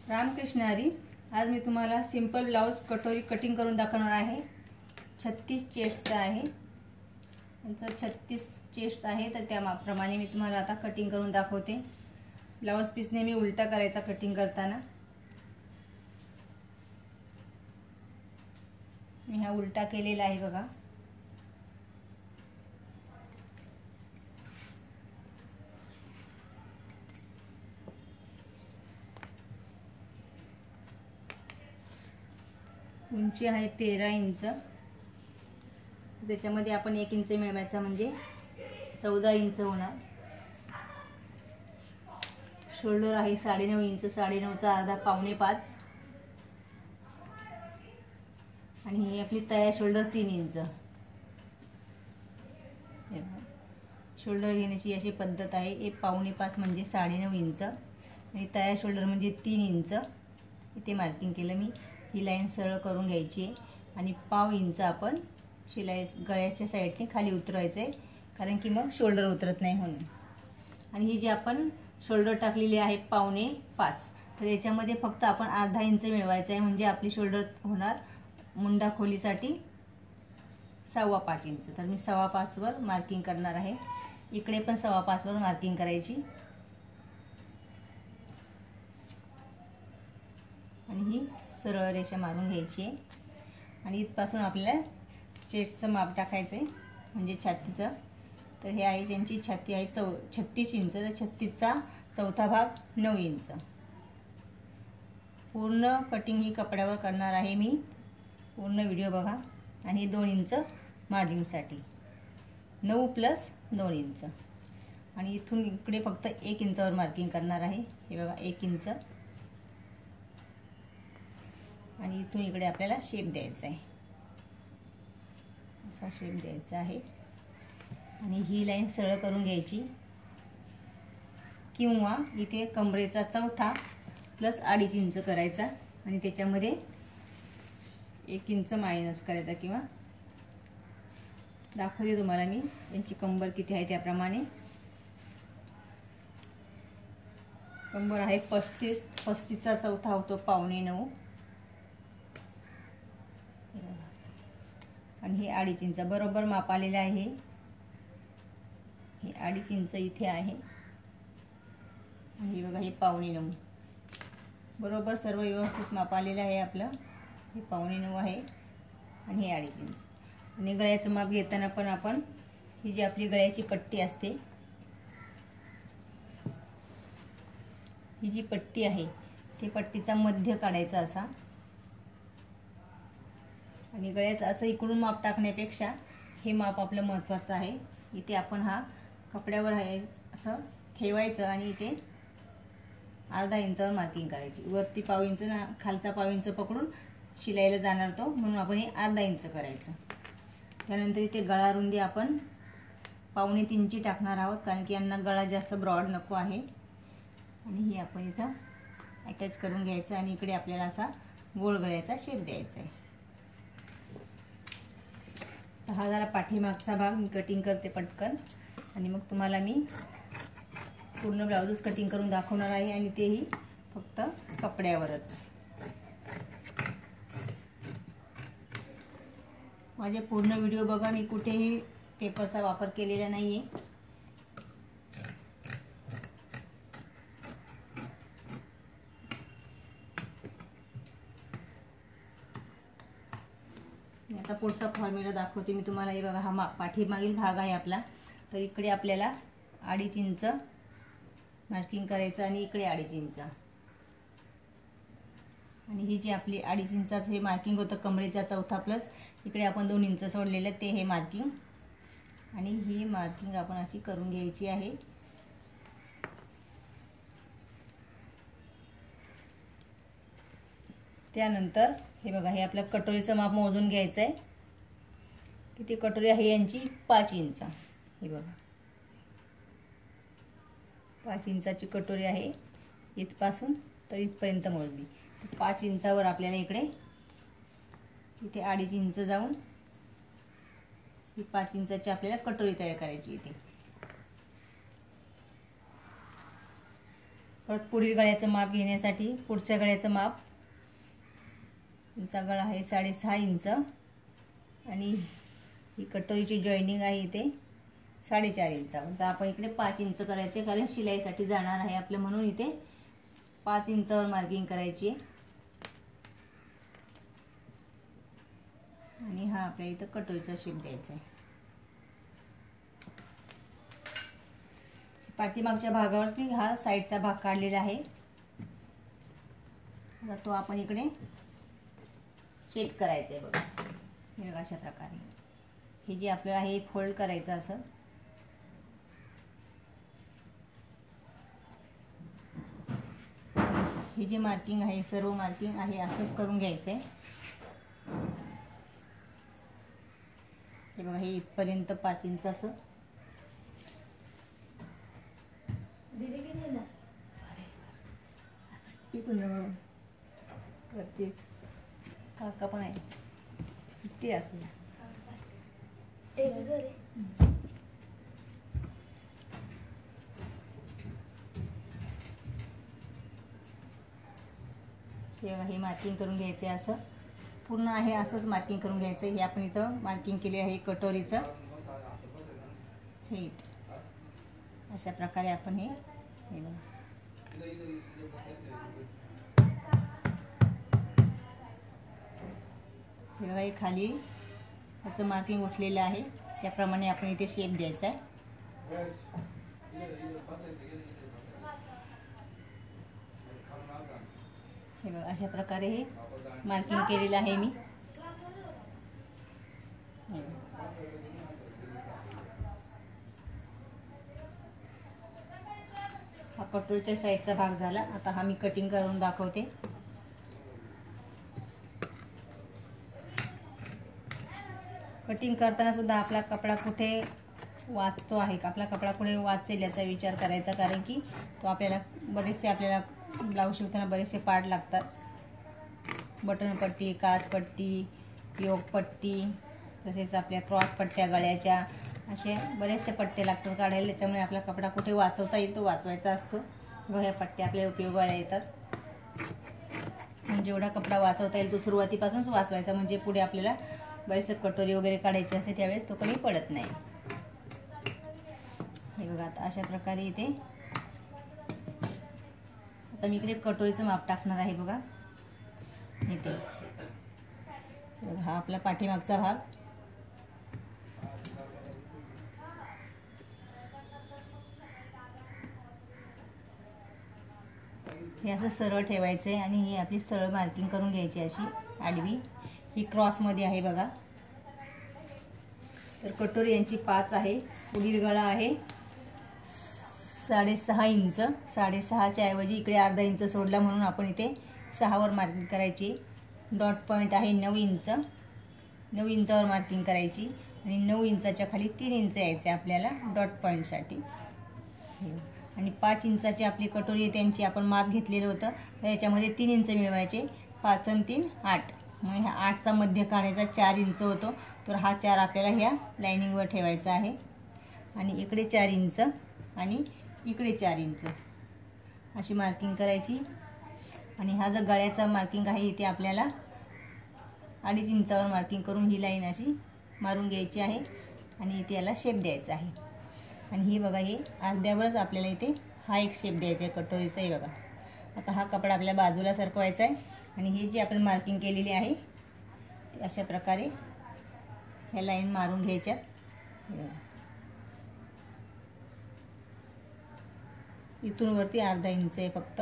रामकृष्ण हरी। आज मी तुम्हाला simple blouse कटोरी कटिंग करून दाखवणार आहे। 36 चेस्टचा आहे, यांचा 36 चेस्ट आहे, तर त्याप्रमाणे मी तुम्हाला आता कटिंग करून दाखवते। ब्लाउज पीस नेहमी उलटा करायचा कटिंग करताना। मी हा उलटा केलेला आहे बघा। उंची आहे 13 इंच, त्याच्यामध्ये आपण 1 इंच मिळवायचा म्हणजे 14 इंच होणार। शोल्डर आहे 9.5 इंच, 9.5चा अर्धा पावणे 5, आणि ही आपली तया शोल्डर 3 इंच। शोल्डर घेण्याची अशी पद्धत आहे, एक पावणे 5 म्हणजे 9.5 इंच, आणि तया शोल्डर म्हणजे 3 इंच। इथे मार्किंग केलं मी। ही लाईन सरळ करून घ्यायची आहे, आणि पाव इंच आपण शिलाई गळ्याच्या साईडने खाली उतरवायचं आहे, कारण की मग शोल्डर उतरत नाही म्हणून। आणि ही जी आपण शोल्डर टाकलेली आहे पावणे 5, तर याच्यामध्ये फक्त आपण अर्धा इंच मिळवायचा आहे, म्हणजे आपली शोल्डर होणार मुंडा खोलीसाठी 5.25 इंच। तर मी 5.25 वर मार्किंग करणार आहे। इकडे पण 5.25 वर मार्किंग करायची, आणि ही सरळ रेषा मारून घ्यायची आहे। आणि इथपासून आपल्याला चेस्टचं माप टाकायचं आहे, म्हणजे छातीचं। तर हे आहे त्यांची छाती आहे 36 इंच, तर 36चा चौथा भाग 9 इंच। पूर्ण कटिंग ही कपड्यावर करणार आहे मी, पूर्ण व्हिडिओ बघा। आणि 2 इंच मार्जिनसाठी 9 + 2 इंच, आणि इथून इकडे फक्त 1 इंचावर मार्किंग करणार आहे। हे बघा 1 इंच, आणि इथून इकडे आपल्याला शेप द्यायचा आहे, असा शेप द्यायचा आहे। आणि ही लाईन सरळ करून घ्यायची, किंवा इथे कमरेचा चौथा + 2.5 इंच करायचा, आणि त्याच्यामध्ये 1 इंच मायनस करायचा, किंवा दाखवते तुम्हाला मी यांची कंबर किती आहे त्याप्रमाणे। कंबर आहे 35चा चौथा होतो पावणे 9, आणि हे 2.5 इंच बरोबर माप आलेलं आहे। हे 2.5 इंच इथे आहे, आणि बघा हे पावणे 9 बरोबर सर्व व्यवस्थित माप आलेलं आहे आपलं। हे पावणे 9 आहे, आणि हे 2.5 इंच। आणि गळ्याचं माप घेताना पण आपण ही जी आपली गळ्याची पट्टी असते, ही जी पट्टी आहे ती पट्टीचा मध्य काढायचा असा, आणि गळ्याचं असं इकडून माप टाकण्यापेक्षा हे माप आपलं महत्त्वाचं आहे। इथे आपण हा कपड्यावर आहे असं ठेवायचं, आणि इथे अर्धा इंचावर मार्किंग करायची। वरती पाव इंच ना खालचा पाव इंच पकडून शिलाईला जाणार तो, म्हणून आपण हे अर्धा इंच करायचं। त्यानंतर इथे गळा रुंदी आपण पावणे 3ची टाकणार आहोत, कारण की यांना गळा जास्त ब्रॉड नको आहे। आणि ही आपण इथं अटॅच करून घ्यायचं, आणि इकडे आपल्याला असा गोल गळ्याचा शेप द्यायचा आहे। तर हा जरा पाठीमागचा भाग मी कटिंग करते पटकन, आणि मग तुम्हाला मी पूर्ण ब्लाउजच कटिंग करून दाखवणार आहे, आणि तेही फक्त कपड्यावरच। माझे पूर्ण व्हिडिओ बघा, मी कुठेही पेपरचा वापर केलेला नाहीये। आता पुढचा फॉर्म्युला दाखवते मी तुम्हाला। हे बघा हा पाठीमागील भाग आहे आपला, तर इकडे आपल्याला 2.5 इंच मार्किंग करायचं, आणि इकडे 2.5 इंच, आणि ही जी आपली 2.5 इंचाचं हे मार्किंग होतं कमरेचा चौथा, प्लस इकडे आपण 2 इंच सोडलेले ते हे मार्किंग, आणि ही मार्किंग आपण अशी करून घ्यायची आहे। त्यानंतर हे बघा हे आपल्या कटोरीचं माप मोजून घ्यायचं आहे। किती कटोरी आहे यांची 5 इंच। हे बघा 5 इंचाची कटोरी आहे, इथपासून तर इथपर्यंत मोजली। 5 इंचावर आपल्याला इकडे इथे 2.5 इंच जाऊन ही 5 इंचाची आपल्याला कटोरी तयार करायची इथे। परत पुढील गळ्याचं माप घेण्यासाठी पुढच्या गळ्याचं माप, तुमचा गळा आहे 6.5 इंच आणि ही कटोरीची जॉईनिंग आहे इथे 4.5 इंचावर. तर आपण इकडे 5 इंच करायचे, कारण शिलाईसाठी जाणार आहे आपलं, म्हणून इथे 5 इंचावर मार्किंग करायची आहे. आणि हा आपल्या इथं कटोरीचा शेप द्यायचा आहे. पाठीमागच्या भागावरच मी हा साईडचा भाग काढलेला आहे. आता तो आपण इकडे सेट करायचा आहे बघा. हे बघा अशा प्रकारे हे जे आपल्याला आहे फोल्ड करायचं असं. हे जे मार्किंग आहे सर्व मार्किंग आहे असंच करून घ्यायचं आहे. हे बघा हे इथपर्यंत 5 इंचाचं. दीदी किती ना वरती काका पण आहे, सुट्टी असते. ते घरी हे बघा हे मार्किंग करून घ्यायचं आहे असं पूर्ण आहे, असंच मार्किंग करून घ्यायचं. हे आपण इथं मार्किंग केले आहे कटोरीचं. हे अशा प्रकारे आपण हे बघा हे खाली याचं मार्किंग उठलेलं आहे, त्याप्रमाणे आपण इथे शेप द्यायचा आहे. हे बघा अशा प्रकारे हे मार्किंग केलेलं आहे मी. हा कटोरीच्या साईडचा भाग झाला. आता हा मी कटिंग करून दाखवते. कटिंग करताना सुद्धा आपला कपडा कुठे वाचतो आहे का, आपला कपडा कुठे वाचेल याचा विचार करायचा, कारण की तो आपल्याला आपल्याला ब्लाऊज शिवताना बरेचसे पार्ट लागतात. बटन पट्टी, काच पट्टी, योग पट्टी, तसेच आपल्या क्रॉस पट्ट्या गळ्याच्या, असे बरेचसे पट्टे लागतात काढायला. त्याच्यामुळे आपला कपडा कुठे वाचवता येईल तो वाचवायचा असतो. व ह्या पट्ट्या आपल्या उपयोगाला येतात. म्हणजे जेवढा कपडा वाचवता येईल तो सुरुवातीपासूनच वाचवायचा, म्हणजे पुढे आपल्याला बरेचसे कटोरी वगैरे काढायची असते त्यावेळेस तो कमी पडत नाही. हे बघा आता अशा प्रकारे इथे आता मी इकडे कटोरीचं माप टाकणार आहे बघा. इथे हा आपला पाठीमागचा भाग. हे असं सरळ ठेवायचं आहे आणि ही आपली सरळ मार्किंग करून घ्यायची अशी आडवी. ही क्रॉसमध्ये आहे बघा. तर कटोरी यांची 5 आहे. पुढील गळा आहे 6.5 इंच. 6.5च्या ऐवजी इकडे अर्धा इंच सोडला म्हणून आपण इथे 6वर मार्किंग करायची. डॉट पॉईंट आहे 9 इंच. 9 इंचावर मार्किंग करायची आणि 9 इंचाच्या खाली 3 इंच यायचे आपल्याला डॉट पॉईंटसाठी. आणि 5 इंचाची आपली कटोरी आहे त्यांची आपण माप घेतलेलं होतं, तर याच्यामध्ये 3 इंच मिळवायचे. 5 आणि 3 8. मग ह्या 8चा मध्य काढायचा 4 इंच होतो. तर हा 4 आपल्याला ह्या लाईनिंगवर ठेवायचा आहे. आणि इकडे 4 इंच आणि इकडे 4 इंच अशी मार्किंग करायची. आणि हा जो गळ्याचा मार्किंग आहे इथे आपल्याला 2.5 इंचावर मार्किंग करून ही लाईन अशी मारून घ्यायची आहे आणि इथे याला शेप द्यायचा आहे. आणि ही बघा हे अर्ध्यावरच आपल्याला इथे हा एक शेप द्यायचा आहे कटोरीचा. हे बघा आता हा कपडा आपल्या बाजूला सरकवायचा आहे आणि ही जी आपण मार्किंग केलेली आहे ती अशा प्रकारे ह्या लाईन मारून घ्यायच्यात. इथून वरती अर्धा इंच आहे फक्त.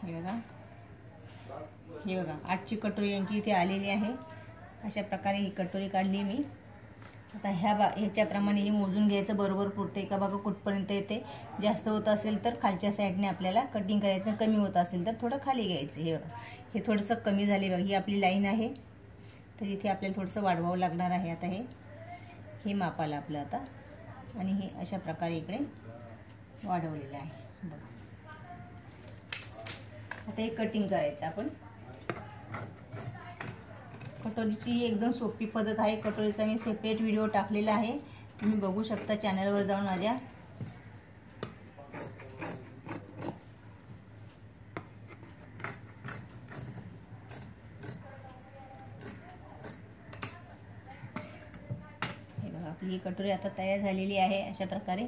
हे बघा 8ची कटोरी यांची इथे आलेली आहे. अशा प्रकारे ही कटोरी काढली मी. आता ह्याच्याप्रमाणे हे मोजून घ्यायचं बरोबर पुरते का बघा कुठपर्यंत येते. जास्त होत असेल तर खालच्या साईडने आपल्याला कटिंग करायचं, कमी होत असेल तर थोडं खाली घ्यायचं. हे बघा हे थोडंसं कमी झाले बघा. ही आपली लाईन आहे तर इथे आपल्याला थोडंसं वाढवावं लागणार आहे. आता हे मापाला आपलं आता. आणि हे अशा प्रकारे इकडे वाढवलेलं आहे बघा. आता हे कटिंग करायचं आपण. कटोरीची एकदम सोपी पद्धत आहे. कटोरीचा मी सेपरेट व्हिडिओ टाकलेला आहे, तुम्ही बघू शकता चॅनलवर जाऊन माझ्या. ही कटोरी आता तयार झालेली आहे अशा प्रकारे.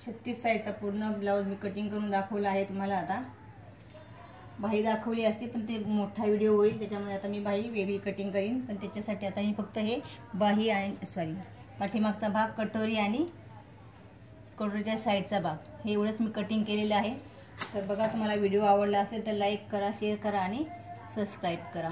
छत्तीस साईजचा पूर्ण ब्लाऊज मी कटिंग करून दाखवला आहे तुम्हाला. आता बाही दाखवली असती पण ते मोठा व्हिडिओ होईल, त्याच्यामुळे आता मी बाही वेगळी कटिंग करीन. पण त्याच्यासाठी आता मी फक्त हे बाही आणि पाठीमागचा भाग, कटोरी आणि कटोरीच्या साईडचा भाग हे एवढंच मी कटिंग केलेलं आहे. तर बघा, तुम्हाला व्हिडिओ आवडला असेल तर लाईक करा, शेअर करा आणि सबस्क्राईब करा.